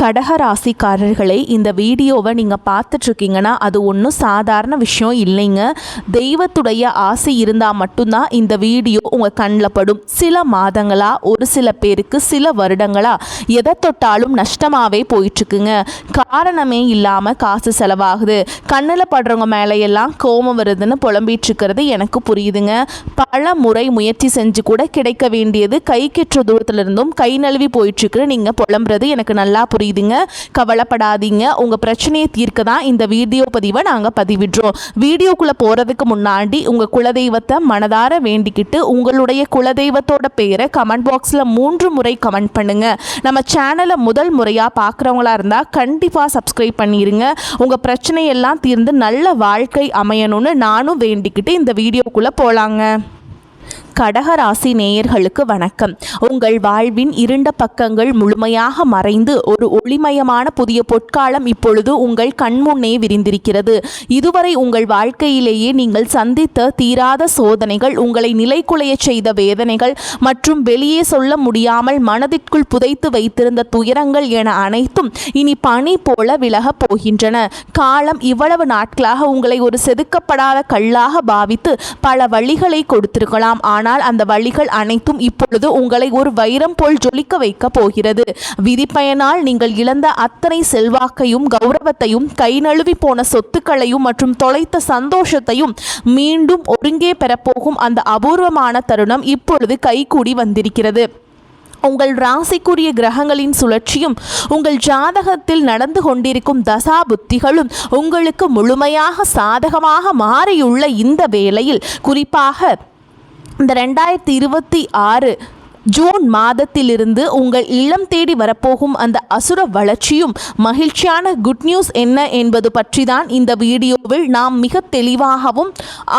கடகராசிக்காரர்களை, இந்த வீடியோவை நீங்கள் பார்த்துட்ருக்கீங்கன்னா அது ஒன்றும் சாதாரண விஷயம் இல்லைங்க. தெய்வத்துடைய ஆசை இருந்தால் மட்டும்தான் இந்த வீடியோ உங்கள் கண்ணில் படும். சில மாதங்களா, ஒரு சில பேருக்கு சில வருடங்களா எதை தொட்டாலும் நஷ்டமாகவே போயிட்டுருக்குங்க. காரணமே இல்லாமல் காசு செலவாகுது, கண்ணில் படுறவங்க மேலையெல்லாம் கோபம் வருதுன்னு புலம்பிகிட்ருக்கிறது எனக்கு புரியுதுங்க. பல முறை முயற்சி செஞ்சு கூட கிடைக்க வேண்டியது கைக்கெற்ற தூரத்துலேருந்தும் கை நழுவி போயிட்டுருக்கு. நீங்கள் புலம்புறது எனக்கு நல்லா புரியுதுங்க. கவலைப்படாதீங்க, உங்கள் பிரச்சனையை தீர்க்க தான் இந்த வீடியோ பதிவை நாங்கள் பதிவிடுறோம். வீடியோக்குள்ளே போகிறதுக்கு முன்னாடி உங்கள் குலதெய்வத்தை மனதார வேண்டிக்கிட்டு உங்களுடைய குலதெய்வத்தோட பேரை கமெண்ட் பாக்ஸில் 3 முறை கமெண்ட் பண்ணுங்கள். நம்ம சேனலை முதல் முறையாக பார்க்குறவங்களா இருந்தால் கண்டிப்பாக சப்ஸ்கிரைப் பண்ணிடுங்க. உங்கள் பிரச்சனையெல்லாம் தீர்ந்து நல்ல வாழ்க்கை அமையணும்னு நானும் வேண்டிக்கிட்டு இந்த வீடியோக்குள்ளே போகலாங்க. கடகராசி நேயர்களுக்கு வணக்கம். உங்கள் வாழ்வின் இருண்ட பக்கங்கள் முழுமையாக மறைந்து ஒரு ஒளிமயமான புதிய பொற்காலம் இப்பொழுது உங்கள் கண்முன்னே விரிந்திருக்கிறது. இதுவரை உங்கள் வாழ்க்கையிலேயே நீங்கள் சந்தித்த தீராத சோதனைகள், உங்களை நிலைகுலைய செய்த வேதனைகள் மற்றும் வெளியே சொல்ல முடியாமல் மனதிற்குள் புதைத்து வைத்திருந்த துயரங்கள் என அனைத்தும் இனி பனி போல விலகப் போகின்றன. காலம் இவ்வளவு நாட்களாக உங்களை ஒரு செதுக்கப்படாத கல்லாக பாவித்து பல வழிகளை கொடுத்திருக்கலாம். ஆனால் அந்த வழிகள் அனைத்தும் இப்பொழுது உங்களை ஒரு வைரம் போல் ஜொலிக்க வைக்க போகிறது. விதிப்பயனால் நீங்கள் இழந்த அத்தனை செல்வாக்கையும் கௌரவத்தையும், கை நழுவி போன சொத்துக்களையும் மற்றும் தொலைத்த சந்தோஷத்தையும் மீண்டும் ஒருங்கே பெறப்போகும் அந்த அபூர்வமான தருணம் இப்பொழுது கைகூடி வந்திருக்கிறது. உங்கள் ராசிக்குரிய கிரகங்களின் சுழற்சியும் உங்கள் ஜாதகத்தில் நடந்து கொண்டிருக்கும் தசா புத்திகளும் உங்களுக்கு முழுமையாக சாதகமாக மாறியுள்ள இந்த வேளையில், குறிப்பாக இந்த 2026 ஜூன் மாதத்திலிருந்து உங்கள் இல்லம் தேடி வரப்போகும் அந்த அசுர வளர்ச்சியும் மகிழ்ச்சியான குட் நியூஸ் என்ன என்பது பற்றி தான் இந்த வீடியோவில் நாம் மிக தெளிவாகவும்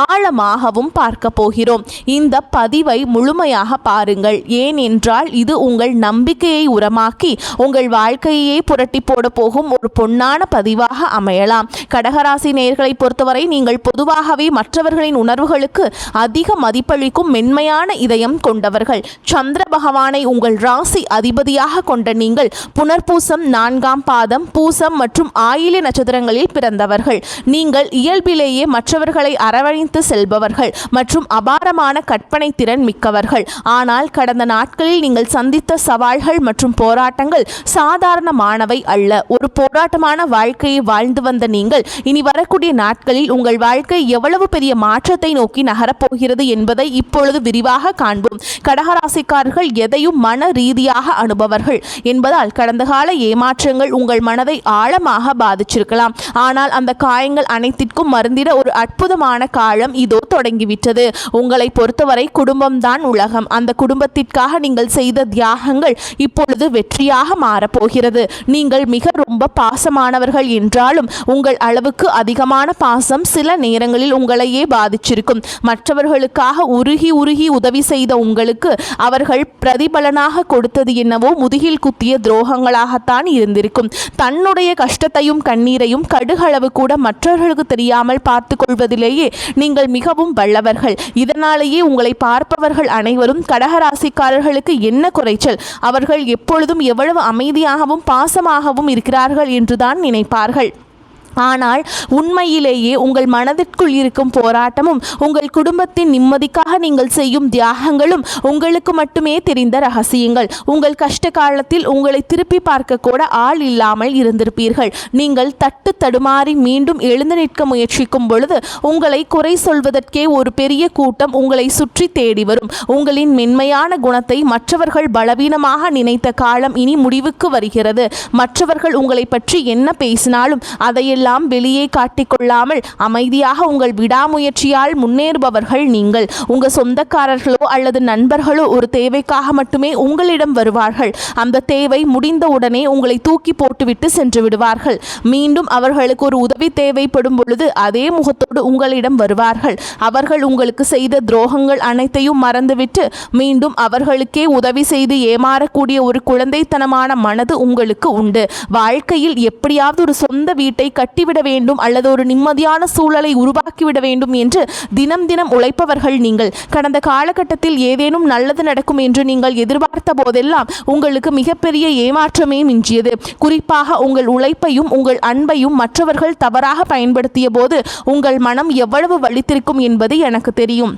ஆழமாகவும் பார்க்க போகிறோம். இந்த பதிவை முழுமையாக பாருங்கள். ஏனென்றால் இது உங்கள் நம்பிக்கையை உரமாக்கி உங்கள் வாழ்க்கையை புரட்டி போட போகும் ஒரு பொன்னான பதிவாக அமையலாம். கடகராசி நேயர்களை பொறுத்தவரை நீங்கள் பொதுவாகவே மற்றவர்களின் உணர்வுகளுக்கு அதிக மதிப்பளிக்கும் மென்மையான இதயம் கொண்டவர்கள். சந்திர பகவானை உங்கள் ராசி அதிபதியாக கொண்ட நீங்கள் புனர்பூசம் 4ஆம் பாதம், பூசம் மற்றும் ஆயில்ய நட்சத்திரங்களில் பிறந்தவர்கள். நீங்கள் இயல்பிலேயே மற்றவர்களை அரவணைத்து செல்பவர்கள் மற்றும் அபாரமான கற்பனை திறன் மிக்கவர்கள். ஆனால் கடந்த நாட்களில் நீங்கள் சந்தித்த சவால்கள் மற்றும் போராட்டங்கள் சாதாரணமானவை அல்ல. ஒரு போராட்டமான வாழ்க்கையை வாழ்ந்து வந்த நீங்கள் இனி வரக்கூடிய நாட்களில் உங்கள் வாழ்க்கை எவ்வளவு பெரிய மாற்றத்தை நோக்கி நகரப்போகிறது என்பதை இப்பொழுது விரிவாக காண்போம். கடகராசிக்காரர்கள் எதையும் மன ரீதியாக அனுபவர்கள் என்பதால் கடந்த கால ஏமாற்றங்கள் உங்கள் மனதை ஆழமாக பாதிச்சிருக்கலாம். ஆனால் அந்த காயங்கள் அனைத்திற்கும் மருந்திட ஒரு அற்புதமான காலம் இதோ தொடங்கிவிட்டது. உங்களை பொறுத்தவரை குடும்பம்தான் உலகம். அந்த குடும்பத்திற்காக நீங்கள் செய்த தியாகங்கள் இப்பொழுது வெற்றியாக மாறப்போகிறது. நீங்கள் மிக ரொம்ப பாசமானவர்கள் என்றாலும் உங்கள் அளவுக்கு அதிகமான பாசம் சில நேரங்களில் உங்களையே பாதிச்சிருக்கும். மற்றவர்களுக்காக உருகி உருகி உதவி செய்த உங்களுக்கு அவர்கள் பிரதிபலனாக கொடுத்தது என்னவோ முதுகில் குத்திய துரோகங்களாகத்தான் இருந்திருக்கும். தன்னுடைய கஷ்டத்தையும் கண்ணீரையும் கடுகளவு கூட மற்றவர்களுக்கு தெரியாமல் பார்த்து கொள்வதிலேயே நீங்கள் மிகவும் வல்லவர்கள். இதனாலேயே உங்களை பார்ப்பவர்கள் அனைவரும் கடகராசிக்காரர்களுக்கு என்ன குறைச்சல், அவர்கள் எப்பொழுதும் எவ்வளவு அமைதியாகவும் பாசமாகவும் இருக்கிறார்கள் என்றுதான் நினைப்பார்கள். ஆனால் உண்மையிலேயே உங்கள் மனதிற்குள் இருக்கும் போராட்டமும் உங்கள் குடும்பத்தின் நிம்மதிக்காக நீங்கள் செய்யும் தியாகங்களும் உங்களுக்கு மட்டுமே தெரிந்த ரகசியங்கள். உங்கள் கஷ்ட காலத்தில் உங்களை திருப்பி பார்க்க கூட ஆள் இல்லாமல் இருந்திருப்பீர்கள். நீங்கள் தட்டு தடுமாறி மீண்டும் எழுந்து நிற்க முயற்சிக்கும் பொழுது உங்களை குறை சொல்வதற்கே ஒரு பெரிய கூட்டம் உங்களை சுற்றி தேடி வரும். உங்களின் மென்மையான குணத்தை மற்றவர்கள் பலவீனமாக நினைத்த காலம் இனி முடிவுக்கு வருகிறது. மற்றவர்கள் உங்களை பற்றி என்ன பேசினாலும் அதையெல்லாம் வெளியே காட்டிக்கொள்ளாமல் அமைதியாக உங்கள் விடாமுயற்சியால் முன்னேறுபவர்கள் நீங்கள். உங்கள் சொந்தக்காரர்களோ அல்லது நண்பர்களோ ஒரு தேவைக்காக மட்டுமே உங்களிடம் வருவார்கள். அந்த தேவை முடிந்தவுடனே உங்களை தூக்கி போட்டுவிட்டு சென்று விடுவார்கள். மீண்டும் அவர்களுக்கு ஒரு உதவி தேவைப்படும் பொழுது அதே முகத்தோடு உங்களிடம் வருவார்கள். அவர்கள் உங்களுக்கு செய்த துரோகங்கள் அனைத்தையும் மறந்துவிட்டு மீண்டும் அவர்களுக்கே உதவி செய்து ஏமாறக்கூடிய ஒரு குழந்தைத்தனமான மனது உங்களுக்கு உண்டு. வாழ்க்கையில் எப்படியாவது ஒரு சொந்த வீட்டை கட்டி கட்டிவிட வேண்டும் அல்லது ஒரு நிம்மதியான சூழலை உருவாக்கிவிட வேண்டும் என்று தினம் தினம் உழைப்பவர்கள் நீங்கள். கடந்த காலகட்டத்தில் ஏதேனும் நல்லது நடக்கும் என்று நீங்கள் எதிர்பார்த்த போதெல்லாம் உங்களுக்கு மிகப்பெரிய ஏமாற்றமே மிஞ்சியது. குறிப்பாக உங்கள் உழைப்பையும் உங்கள் அன்பையும் மற்றவர்கள் தவறாக பயன்படுத்திய போது உங்கள் மனம் எவ்வளவு வலித்திருக்கும் என்பது எனக்கு தெரியும்.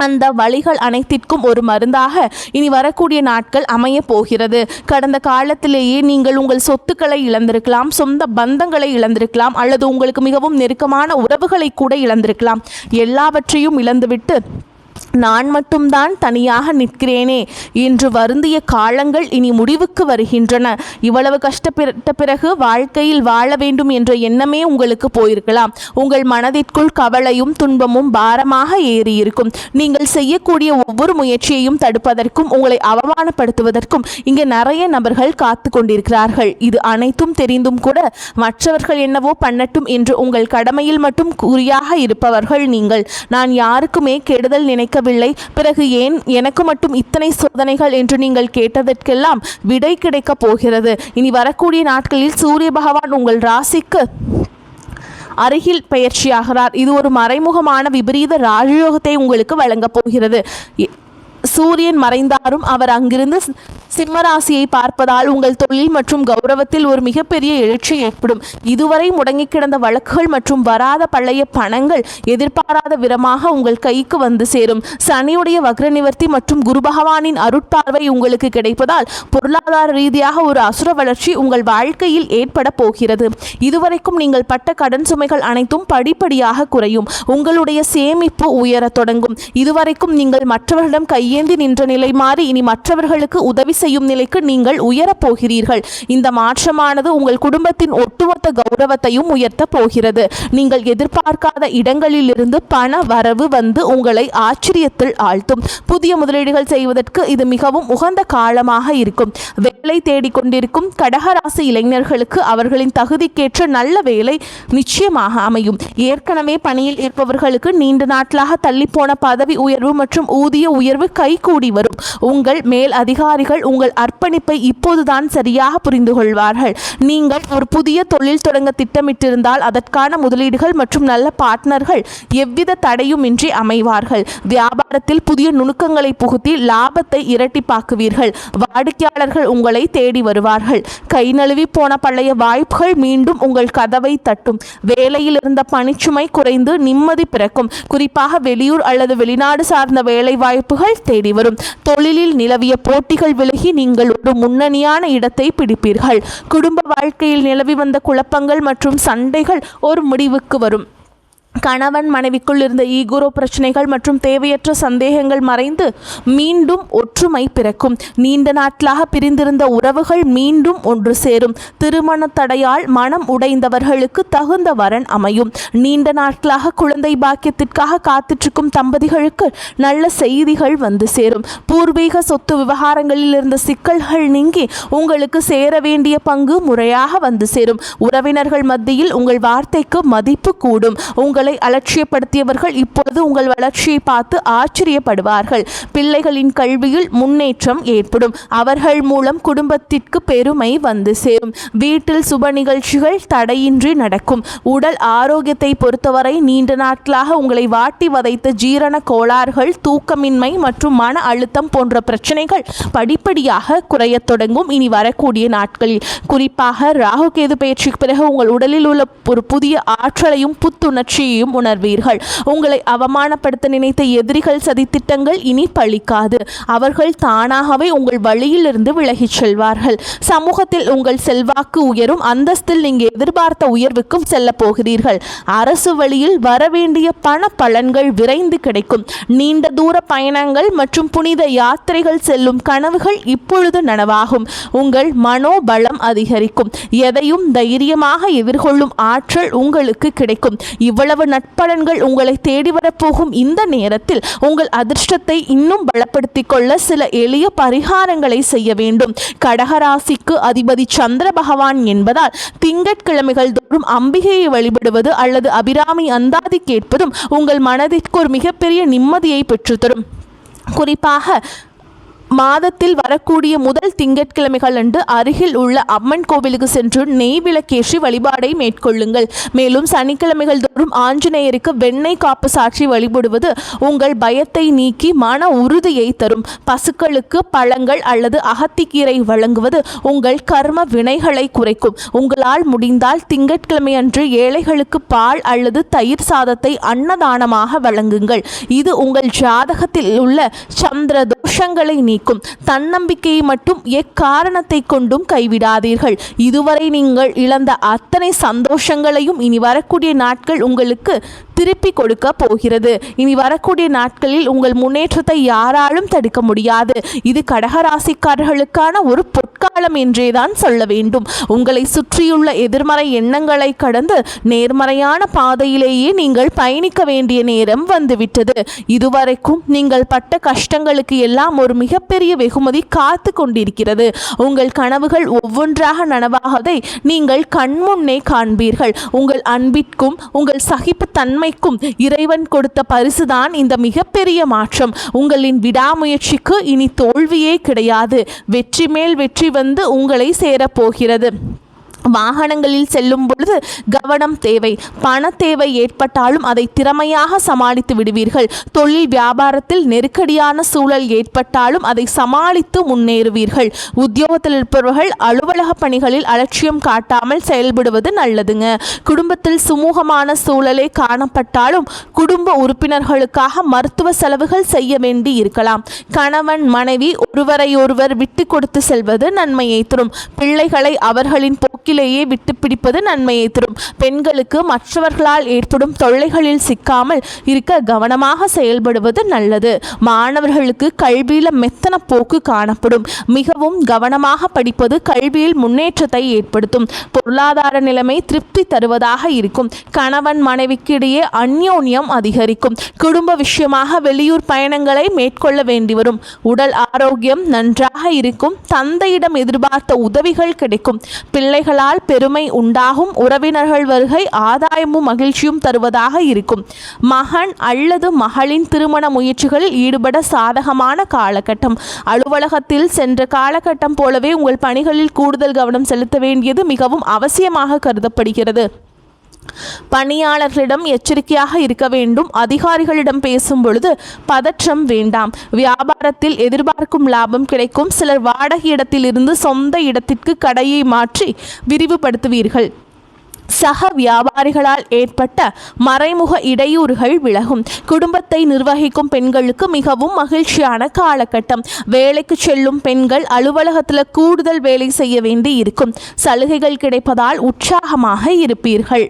அந்த வழிகள் அனைத்திற்கும் ஒரு மருந்தாக இனி வரக்கூடிய நாட்கள் அமைய போகிறது. கடந்த காலத்திலேயே நீங்கள் உங்கள் சொத்துக்களை இழந்திருக்கலாம், சொந்த பந்தங்களை இழந்திருக்கலாம், அல்லது உங்களுக்கு மிகவும் நெருக்கமான உறவுகளை கூட இழந்திருக்கலாம். எல்லாவற்றையும் இழந்துவிட்டு நான் மட்டும்தான் தனியாக நிற்கிறேனே என்று வருந்திய காலங்கள் இனி முடிவுக்கு வருகின்றன. இவ்வளவு கஷ்டப்பட்ட பிறகு வாழ்க்கையில் வாழ வேண்டும் என்ற எண்ணமே உங்களுக்கு போயிருக்கலாம். உங்கள் மனதிற்குள் கவலையும் துன்பமும் பாரமாக ஏறியிருக்கும். நீங்கள் செய்யக்கூடிய ஒவ்வொரு முயற்சியையும் தடுப்பதற்கும் உங்களை அவமானப்படுத்துவதற்கும் இங்கே நிறைய நபர்கள் காத்து கொண்டிருக்கிறார்கள். இது அனைத்தும் தெரிந்தும் கூட மற்றவர்கள் என்னவோ பண்ணட்டும் என்று உங்கள் கடமையில் மட்டும் குறியாக இருப்பவர்கள் நீங்கள். நான் யாருக்குமே கெடுதல் நினைக்க பிறகு ஏன் எனக்கு மட்டும் இத்தனை சோதனைகள் என்று நீங்கள் கேட்டதற்கெல்லாம் விடை கிடைக்கப் போகிறது. இனி வரக்கூடிய நாட்களில் சூரிய பகவான் உங்கள் ராசிக்கு அருகில் பயிற்சியாகிறார். இது ஒரு மறைமுகமான விபரீத ராஜயோகத்தை உங்களுக்கு வழங்கப் போகிறது. சூரியன் மறைந்தாரும் அவர் அங்கிருந்து சிம்மராசியை பார்ப்பதால் உங்கள் தொழில் மற்றும் கௌரவத்தில் ஒரு மிகப்பெரிய எழுச்சி ஏற்படும். இதுவரை முடங்கி கிடந்த வழக்குகள் மற்றும் வராத பழைய பணங்கள் எதிர்பாராத விதமாக உங்கள் கைக்கு வந்து சேரும். சனியுடைய வக்ர நிவர்த்தி மற்றும் குரு பகவானின் அருட்பார்வை உங்களுக்கு கிடைப்பதால் பொருளாதார ரீதியாக ஒரு அசுர வளர்ச்சி உங்கள் வாழ்க்கையில் ஏற்பட போகிறது. இதுவரைக்கும் நீங்கள் பட்ட கடன் சுமைகள் அனைத்தும் படிப்படியாக குறையும். உங்களுடைய சேமிப்பு உயரத் தொடங்கும். இதுவரைக்கும் நீங்கள் மற்றவர்களிடம் கையேந்தி நின்ற நிலை மாறி இனி மற்றவர்களுக்கு உதவி செய்யும் நிலைக்கு நீங்கள் உயரப் போகிறீர்கள். இந்த மாற்றமானது உங்கள் குடும்பத்தின் ஒட்டுமொத்த கௌரவத்தையும் உயர்த்த போகிறது. நீங்கள் எதிர்பார்க்காத இடங்களிலிருந்து பண வரவு வந்து உங்களை ஆச்சரியத்தில் ஆழ்த்தும். புதிய முதலீடுகள் செய்வதற்கு இது மிகவும் உகந்த காலமாக இருக்கும். வேலை தேடிக்கொண்டிருக்கும் கடகராசி இளைஞர்களுக்கு அவர்களின் தகுதிக்கேற்ற நல்ல வேலை நிச்சயமாக அமையும். ஏற்கனவே பணியில் இருப்பவர்களுக்கு நீண்ட நாட்களாக தள்ளிப்போன பதவி உயர்வு மற்றும் ஊதிய உயர்வு கைகூடி வரும். உங்கள் மேல் அதிகாரிகள் உங்கள் அர்ப்பணிப்பை இப்போதுதான் சரியாக புரிந்து கொள்வார்கள். நீங்கள் ஒரு புதிய தொழில் தொடங்க திட்டமிட்டிருந்தால் அதற்கான முதலீடுகள் மற்றும் நல்ல பார்ட்னர்கள் எவ்வித தடையுமின்றி அமைவார்கள். வியாபாரத்தில் புதிய நுணுக்கங்களை புகுத்தி லாபத்தை இரட்டிப்பாக்குவீர்கள். வாடிக்கையாளர்கள் உங்களை தேடி வருவார்கள். கை நழுவி போன பழைய வாய்ப்புகள் மீண்டும் உங்கள் கதவை தட்டும். வேலையில் இருந்த பணிச்சுமை குறைந்து நிம்மதி பிறக்கும். குறிப்பாக வெளியூர் அல்லது வெளிநாடு சார்ந்த வேலை வாய்ப்புகள் தேடி வரும். தொழிலில் நிலவிய போட்டிகள் விலகி நீங்கள் ஒரு முன்னணியான இடத்தை பிடிப்பீர்கள். குடும்ப வாழ்க்கையில் நிலவி வந்த குழப்பங்கள் மற்றும் சண்டைகள் ஒரு முடிவுக்கு வரும். கணவன் மனைவிக்குள் இருந்த ஈகோரோ பிரச்சனைகள் மற்றும் தேவையற்ற சந்தேகங்கள் மறைந்து மீண்டும் ஒற்றுமை பிறக்கும். நீண்ட நாட்களாக பிரிந்திருந்த உறவுகள் மீண்டும் ஒன்று சேரும். திருமண தடையால் மனம் உடைந்தவர்களுக்கு தகுந்த வரன் அமையும். நீண்ட நாட்களாக குழந்தை பாக்கியத்திற்காக காத்திருக்கும் தம்பதிகளுக்கு நல்ல செய்திகள் வந்து சேரும். பூர்வீக சொத்து விவகாரங்களில் இருந்த சிக்கல்கள் நீங்கி உங்களுக்கு சேர வேண்டிய பங்கு முறையாக வந்து சேரும். உறவினர்கள் மத்தியில் உங்கள் வார்த்தைக்கு மதிப்பு கூடும். உங்களை அலட்சியப்படுத்தியவர்கள் இப்பொழுது உங்கள் வளர்ச்சியை பார்த்து ஆச்சரியப்படுவார்கள். பிள்ளைகளின் கல்வியில் முன்னேற்றம் ஏற்படும். அவர்கள் மூலம் குடும்பத்திற்கு பெருமை வந்து சேரும். வீட்டில் சுப நிகழ்ச்சிகள் தடையின்றி நடக்கும். உடல் ஆரோக்கியத்தை பொறுத்தவரை நீண்ட நாட்களாக உங்களை வாட்டி வதைத்த ஜீரண கோளாறுகள், தூக்கமின்மை மற்றும் மன அழுத்தம் போன்ற பிரச்சனைகள் படிப்படியாக குறையத் தொடங்கும். இனி வரக்கூடிய நாட்களில் குறிப்பாக ராகு கேது பயிற்சிக்கு பிறகு உங்கள் உடலில் உள்ள ஒரு புதிய ஆற்றலையும் புத்துணர்ச்சியையும் உணர்வீர்கள். உங்களை அவமானப்படுத்த நினைத்த எதிரிகள் சதித்திட்டங்கள் இனி பலிக்காது. அவர்கள் தானாகவே உங்கள் வழியிலிருந்து விலகிச் செல்வார்கள். சமூகத்தில் உங்கள் செல்வாக்கு உயரும். அந்தஸ்தில் நீங்கள் எதிர்பார்த்த உயர்வுக்கும் செல்ல போகிறீர்கள். அரசு வழியில் வரவேண்டிய பண பலன்கள் விரைந்து கிடைக்கும். நீண்ட தூர பயணங்கள் மற்றும் புனித யாத்திரைகள் செல்லும் கனவுகள் இப்பொழுது நனவாகும். உங்கள் மனோபலம் அதிகரிக்கும். எதையும் தைரியமாக எதிர்கொள்ளும் ஆற்றல் உங்களுக்கு கிடைக்கும். இவ்வளவு நட்பலன்கள் உங்களை தேடி வரப்போகும் இந்த நேரத்தில் உங்கள் அதிர்ஷ்டத்தை இன்னும் பலப்படுத்திக் கொள்ள சில எளிய பரிகாரங்களை செய்ய வேண்டும். கடகராசிக்கு அதிபதி சந்திர பகவான் என்பதால் திங்கட்கிழமைகள் தோறும் அம்பிகையை வழிபடுவது அல்லது அபிராமி அந்தாதி கேட்பதும் உங்கள் மனதிற்கு ஒரு மிகப்பெரிய நிம்மதியை பெற்றுத்தரும். குறிப்பாக மாதத்தில் வரக்கூடிய முதல் திங்கட்கிழமைகள் அன்று அருகில் உள்ள அம்மன் கோவிலுக்கு சென்று நெய் விளக்கேற்றி வழிபாடை மேற்கொள்ளுங்கள். மேலும் சனிக்கிழமைகள் தோறும் ஆஞ்சநேயருக்கு வெண்ணெய் காப்பு சாற்றி வழிபடுவது உங்கள் பயத்தை நீக்கி மன உறுதியை தரும். பசுக்களுக்கு பழங்கள் அல்லது அகத்திக்கீரை வழங்குவது உங்கள் கர்ம வினைகளை குறைக்கும். உங்களால் முடிந்தால் திங்கட்கிழமை அன்று ஏழைகளுக்கு பால் அல்லது தயிர் சாதத்தை அன்னதானமாக வழங்குங்கள். இது உங்கள் ஜாதகத்தில் உள்ள சந்திர தோஷங்களை நீக்கும். தன்னம்பிக்கையை மட்டும் எக்காரணத்தை கொண்டும் கைவிடாதீர்கள். இதுவரை நீங்கள் இழந்த அத்தனை சந்தோஷங்களையும் இனி வரக்கூடிய நாட்கள் உங்களுக்கு திருப்பி கொடுக்க போகிறது. இனி வரக்கூடிய நாட்களில் உங்கள் முன்னேற்றத்தை யாராலும் தடுக்க முடியாது. இது கடகராசிக்காரர்களுக்கான ஒரு பொற்காலம் என்றேதான் சொல்ல வேண்டும். உங்களை சுற்றியுள்ள எதிர்மறை எண்ணங்களை கடந்து நேர்மறையான பாதையிலேயே நீங்கள் பயணிக்க வேண்டிய நேரம் வந்துவிட்டது. இதுவரைக்கும் நீங்கள் பட்ட கஷ்டங்களுக்கு எல்லாம் ஒரு மிகப்பெரிய வெகுமதி காத்து கொண்டிருக்கிறது. உங்கள் கனவுகள் ஒவ்வொன்றாக நனவாகதை நீங்கள் கண்முன்னே காண்பீர்கள். உங்கள் அன்பிற்கும் உங்கள் சகிப்பு தன்மை இறைவன் கொடுத்த பரிசுதான் இந்த மிகப்பெரிய மாற்றம். உங்களின் விடாமுயற்சிக்கு இனி தோல்வியே கிடையாது. வெற்றி மேல் வெற்றி வந்து உங்களை சேரப்போகிறது. வாகனங்களில் செல்லும் பொழுது கவனம் தேவை. பண தேவை ஏற்பட்டாலும் அதை திறமையாக சமாளித்து விடுவீர்கள். தொழில் வியாபாரத்தில் நெருக்கடியான சூழல் ஏற்பட்டாலும் அதை சமாளித்து முன்னேறுவீர்கள். உத்தியோகத்தில் இருப்பவர்கள் அலுவலக பணிகளில் அலட்சியம் காட்டாமல் செயல்படுவது நல்லதுங்க. குடும்பத்தில் சுமூகமான சூழலே காணப்பட்டாலும் குடும்ப உறுப்பினர்களுக்காக மருத்துவ செலவுகள் செய்ய வேண்டி இருக்கலாம். கணவன் மனைவி ஒருவரையொருவர் விட்டு கொடுத்து செல்வது நன்மையை தரும். பிள்ளைகளை அவர்களின் போக்கில் விட்டு பிடிப்பது நன்மையை தரும். பெண்களுக்கு மற்றவர்களால் ஏற்படும் தொல்லைகளில் சிக்காமல் இருக்க கவனமாக செயல்படுவது நல்லது. மாணவர்களுக்கு கல்வியில் மெத்தன போக்கு காணப்படும். மிகவும் கவனமாக படிப்பது கல்வியில் முன்னேற்றத்தை ஏற்படுத்தும். பொருளாதார நிலைமை திருப்தி தருவதாக இருக்கும். கணவன் மனைவிக்கு இடையே அந்யோன்யம் அதிகரிக்கும். குடும்ப விஷயமாக வெளியூர் பயணங்களை மேற்கொள்ள வேண்டி வரும். உடல் ஆரோக்கியம் நன்றாக இருக்கும். தந்தையிடம் எதிர்பார்த்த உதவிகள் கிடைக்கும். பிள்ளைகள் பெருமை உண்டாகும். உறவினர்கள் வருகை ஆதாயமும் மகிழ்ச்சியும் தருவதாக இருக்கும். மகன் அல்லது மகளின் திருமண முயற்சிகளில் ஈடுபட சாதகமான காலகட்டம். அலுவலகத்தில் சென்ற காலகட்டம் போலவே உங்கள் பணிகளில் கூடுதல் கவனம் செலுத்த வேண்டியது மிகவும் அவசியமாக கருதப்படுகிறது. பணியாளர்களிடம் எச்சரிக்கையாக இருக்க வேண்டும். அதிகாரிகளிடம் பேசும் பொழுது பதற்றம் வேண்டாம். வியாபாரத்தில் எதிர்பார்க்கும் லாபம் கிடைக்கும். சிலர் வாடகை இடத்தில் இருந்து சொந்த இடத்திற்கு கடையை மாற்றி விரிவுபடுத்துவீர்கள். சக வியாபாரிகளால் ஏற்பட்ட மறைமுக இடையூறுகள் விலகும். குடும்பத்தை நிர்வகிக்கும் பெண்களுக்கு மிகவும் மகிழ்ச்சியான காலகட்டம். வேலைக்கு செல்லும் பெண்கள் அலுவலகத்தில் கூடுதல் வேலை செய்ய வேண்டி இருக்கும். சலுகைகள் கிடைப்பதால் உற்சாகமாக இருப்பீர்கள்.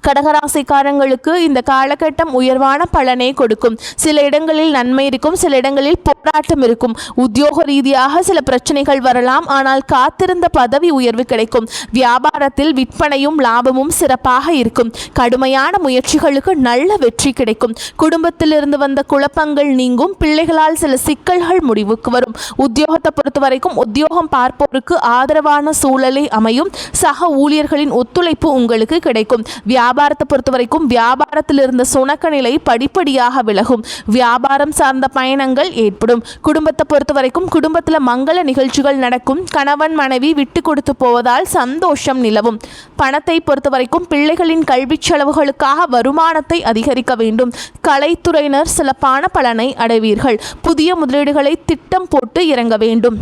கடகராசிக்காரங்களுக்கு இந்த காலகட்டம் உயர்வான பலனை கொடுக்கும். சில இடங்களில் நன்மை இருக்கும், சில இடங்களில் போராட்டம் இருக்கும். உத்தியோக ரீதியாக சில பிரச்சனைகள் வரலாம், ஆனால் காத்திருந்த பதவி உயர்வு கிடைக்கும். வியாபாரத்தில் விற்பனையும் லாபமும் சிறப்பாக இருக்கும். கடுமையான முயற்சிகளுக்கு நல்ல வெற்றி கிடைக்கும். குடும்பத்திலிருந்து வந்த குழப்பங்கள் நீங்கும். பிள்ளைகளால் சில சிக்கல்கள் முடிவுக்கு வரும். உத்தியோகத்தை பொறுத்த வரைக்கும் உத்தியோகம் பார்ப்போருக்கு ஆதரவான சூழலை அமையும். சக ஊழியர்களின் ஒத்துழைப்பு உங்களுக்கு கிடைக்கும். வியாபாரத்தை பொறுத்த வரைக்கும் வியாபாரத்தில் இருந்த சுணக்க நிலை படிப்படியாக விலகும். வியாபாரம் சார்ந்த பயணங்கள் ஏற்படும். குடும்பத்தை பொறுத்த வரைக்கும் குடும்பத்தில் மங்கள நிகழ்ச்சிகள் நடக்கும். கணவன் மனைவி விட்டு கொடுத்து போவதால் சந்தோஷம் நிலவும். பணத்தை பொறுத்த வரைக்கும் பிள்ளைகளின் கல்வி செலவுகளுக்காக வருமானத்தை அதிகரிக்க வேண்டும். கலைத்துறையினர் சிறப்பான பலனை அடைவீர்கள். புதிய முதலீடுகளை திட்டம் போட்டு இறங்க வேண்டும்.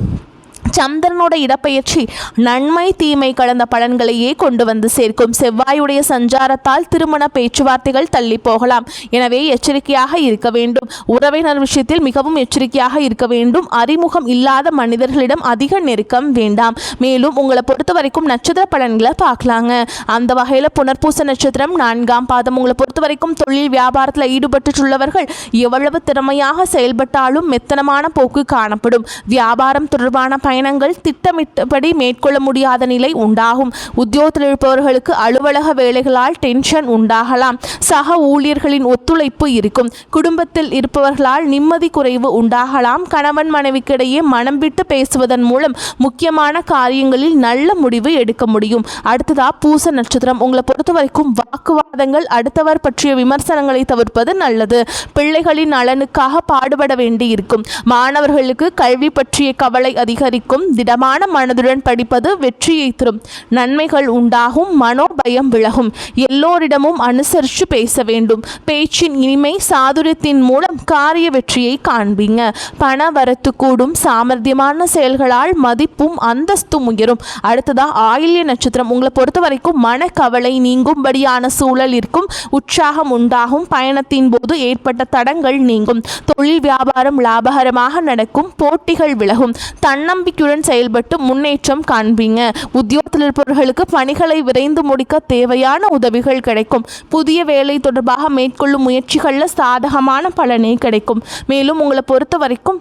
சந்திரனோட இடப்பெயர்ச்சி நன்மை தீமை கலந்த பலன்களையே கொண்டு வந்து சேர்க்கும். செவ்வாயுடைய சஞ்சாரத்தால் திருமண பேச்சுவார்த்தைகள் தள்ளி போகலாம். எனவே எச்சரிக்கையாக இருக்க வேண்டும். உறவினர் விஷயத்தில் மிகவும் எச்சரிக்கையாக இருக்க வேண்டும். அறிமுகம் இல்லாத மனிதர்களிடம் அதிக நெருக்கம் வேண்டாம். மேலும் உங்களை பொறுத்த வரைக்கும் நட்சத்திர பலன்களை பார்க்கலாங்க. அந்த வகையில் புனர்பூச நட்சத்திரம் 4ஆம் பாதம். உங்களை பொறுத்த வரைக்கும் தொழில் வியாபாரத்தில் ஈடுபட்டுள்ளவர்கள் எவ்வளவு திறமையாக செயல்பட்டாலும் மெத்தனமான போக்கு காணப்படும். வியாபாரம் தொடர்பான பயணங்கள் திட்டமிட்டபடி மேற்கொள்ள முடியாத நிலை உண்டாகும். உத்தியோகத்தில் இருப்பவர்களுக்கு அலுவலக வேலைகளால் டென்ஷன் உண்டாகலாம். சக ஊழியர்களின் ஒத்துழைப்பு இருக்கும். குடும்பத்தில் இருப்பவர்களால் நிம்மதி குறைவு உண்டாகலாம். கணவன் மனைவிக்கிடையே மனம் விட்டு பேசுவதன் மூலம் முக்கியமான காரியங்களில் நல்ல முடிவு எடுக்க முடியும். அடுத்ததா பூச நட்சத்திரம். உங்களை பொறுத்த வரைக்கும் வாக்குவாதங்கள், அடுத்தவர் பற்றிய விமர்சனங்களை தவிர்ப்பது நல்லது. பிள்ளைகளின் நலனுக்காக பாடுபட வேண்டி இருக்கும். மாணவர்களுக்கு கல்வி பற்றிய கவலை அதிகரிக்கும். திடமான மனதுடன் படிப்பது வெற்றியை தரும். நன்மைகள் உண்டாகும். மனோபயம் விலகும். எல்லோரிடமும் அனுசரித்து பேச வேண்டும். பேச்சின் இனிமை சாதுரியத்தின் மூலம் காரிய வெற்றியை காண்பீங்க. பண வரத்து கூடும். சாமர்த்தியமான செயல்களால் மதிப்பும் அந்தஸ்தும் உயரும். அடுத்ததா ஆயில்ய நட்சத்திரம். உங்களை பொறுத்த வரைக்கும் மனக்கவலை நீங்கும்படியான சூழல் இருக்கும். உற்சாகம் உண்டாகும். பயணத்தின் போது ஏற்பட்ட தடங்கள் நீங்கும். தொழில் வியாபாரம் லாபகரமாக நடக்கும். போட்டிகள் விலகும். தன்னம்பிக்கையுடன் செயல்பட்டு முன்னேற்றம் காண்பீங்க. உத்தியோகத்தில் இருப்பவர்களுக்கு பணிகளை விரைந்து முடிக்க தேவையான உதவிகள் கிடைக்கும். புதிய வேலை தொடர்பாக மேற்கொள்ளும் முயற்சிகளில் சாதகமான பலனே கிடைக்கும். மேலும் உங்களை பொறுத்த வரைக்கும்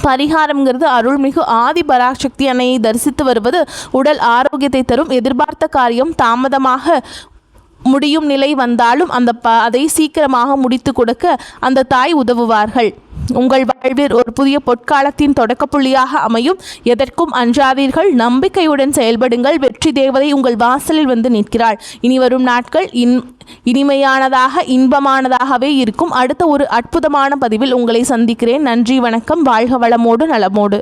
பரிகாரம்ங்கிறது அருள்மிகு ஆதி பராசக்தி அன்னையை தரிசித்து வருவது உடல் ஆரோக்கியத்தை தரும். எதிர்பார்த்த காரியம் தாமதமாக முடியும் நிலை வந்தாலும் அதை சீக்கிரமாக முடித்து கொடுக்க அந்த தாய் உதவுவார்கள். உங்கள் வாழ்வில் ஒரு புதிய பொற்காலத்தின் தொடக்க புள்ளியாக அமையும். எதற்கும் அஞ்சாதீர்கள். நம்பிக்கையுடன் செயல்படுங்கள். வெற்றி தேவதை உங்கள் வாசலில் வந்து நிற்கிறாள். இனி வரும் நாட்கள் இனிமையானதாக இன்பமானதாகவே இருக்கும். அடுத்த ஒரு அற்புதமான பதிவில் உங்களை சந்திக்கிறேன். நன்றி, வணக்கம். வாழ்க வளமோடு நலமோடு.